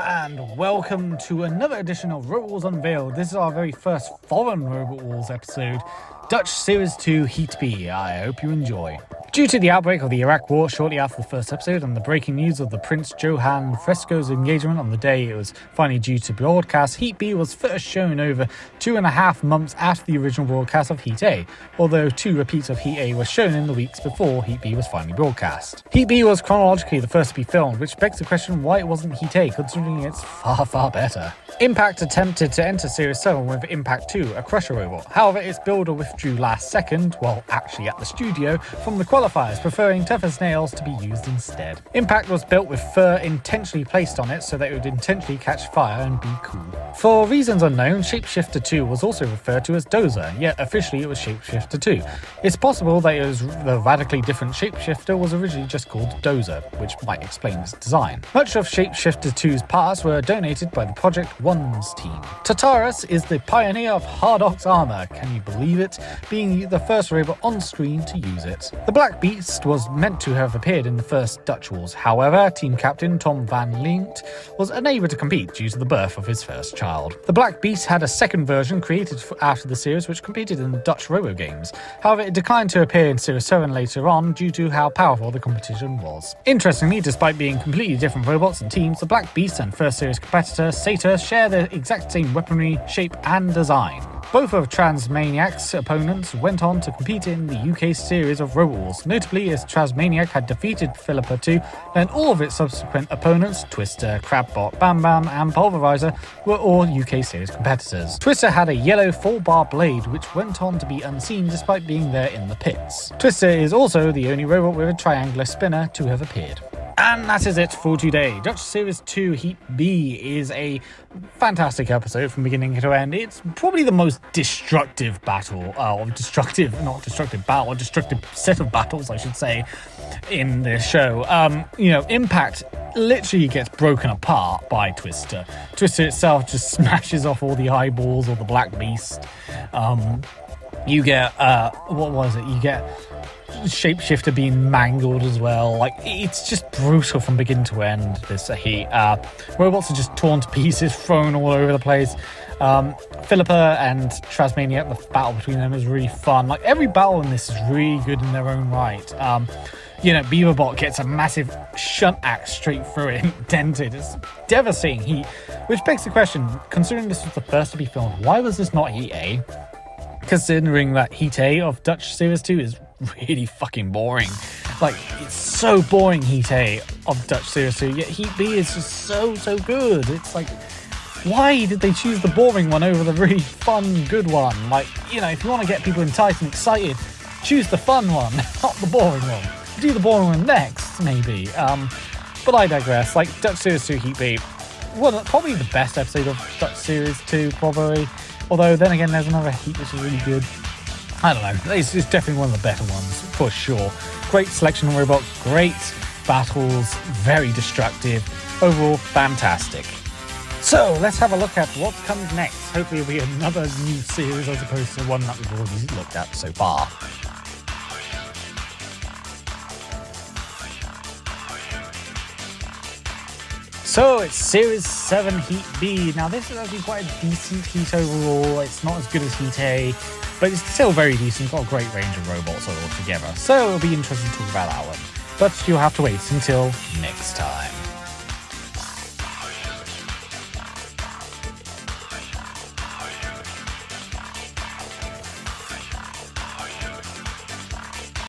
and welcome to another edition of Robot Wars Unveiled. This is our very first foreign Robot Wars episode, Dutch Series 2 Heat B. I hope you enjoy. Due to the outbreak of the Iraq War shortly after the first episode and the breaking news of the Prince Johann Fresco's engagement on the day it was finally due to broadcast, Heat B was first shown over 2.5 months after the original broadcast of Heat A, although 2 repeats of Heat A were shown in the weeks before Heat B was finally broadcast. Heat B was chronologically the first to be filmed, which begs the question why it wasn't Heat A, considering it's far better. Impact attempted to enter Series 7 with Impact 2, a Crusher robot. However, its builder withdrew last second, well actually at the studio, from the qualifiers, preferring tougher snails to be used instead. Impact was built with fur intentionally placed on it so that it would intentionally catch fire and be cool. For reasons unknown, Shapeshifter 2 was also referred to as Dozer, yet officially it was Shapeshifter 2. It's possible that the radically different Shapeshifter was originally just called Dozer, which might explain its design. Much of Shapeshifter 2's parts were donated by the Project One's team. Tartarus is the pioneer of Hardox armor, can you believe it, being the first robot on screen to use it. The Black Beast was meant to have appeared in the first Dutch Wars, however, team captain Tom van Lint was unable to compete due to the birth of his first child. The Black Beast had a second version created after the series which competed in the Dutch Robo games, however it declined to appear in Series 7 later on due to how powerful the competition was. Interestingly, despite being completely different robots and teams, the Black Beast and first series competitor Satyr share the exact same weaponry, shape and design. Both of Transmaniac's opponents went on to compete in the UK series of Robot Wars, notably as Transmaniac had defeated Philippa 2, then all of its subsequent opponents, Twister, Crabbot, Bam Bam and Pulverizer, were all UK series competitors. Twister had a yellow 4-bar blade which went on to be unseen despite being there in the pits. Twister is also the only robot with a triangular spinner to have appeared. And that is it for today. Dutch Series 2 Heat B is a fantastic episode from beginning to end. It's probably the most destructive battle, destructive set of battles, I should say, in this show. Impact literally gets broken apart by Twister. Twister itself just smashes off all the eyeballs of the Black Beast. You get, You get Shapeshifter being mangled as well. Like, it's just brutal from beginning to end, this Heat. Robots are just torn to pieces, thrown all over the place. Philippa and Transmaniac, the battle between them is really fun. Like, every battle in this is really good in their own right. Beaverbot gets a massive shunt axe straight through it, dented. It's devastating Heat, which begs the question, considering this was the first to be filmed, why was this not Heat A? Considering that Heat A of Dutch Series 2 is really fucking boring. Like, it's so boring, Heat A of Dutch Series 2, yet Heat B is just so good. It's like, why did they choose the boring one over the really fun, good one? Like, if you want to get people enticed and excited, choose the fun one, not the boring one. Do the boring one next, maybe. But I digress. Like, Dutch Series 2 Heat B, probably the best episode of Dutch Series 2, probably. Although, then again, there's another Heat which is really good. I don't know, it's definitely one of the better ones, for sure. Great selection of robots, great battles, very destructive, overall fantastic. So, let's have a look at what comes next. Hopefully it'll be another new series as opposed to one that we've already looked at so far. So, it's Series 7 Heat B. Now, this is actually quite a decent Heat overall. It's not as good as Heat A, but it's still very decent. It's got a great range of robots all together. So, it'll be interesting to talk about that one. But you'll have to wait until next time.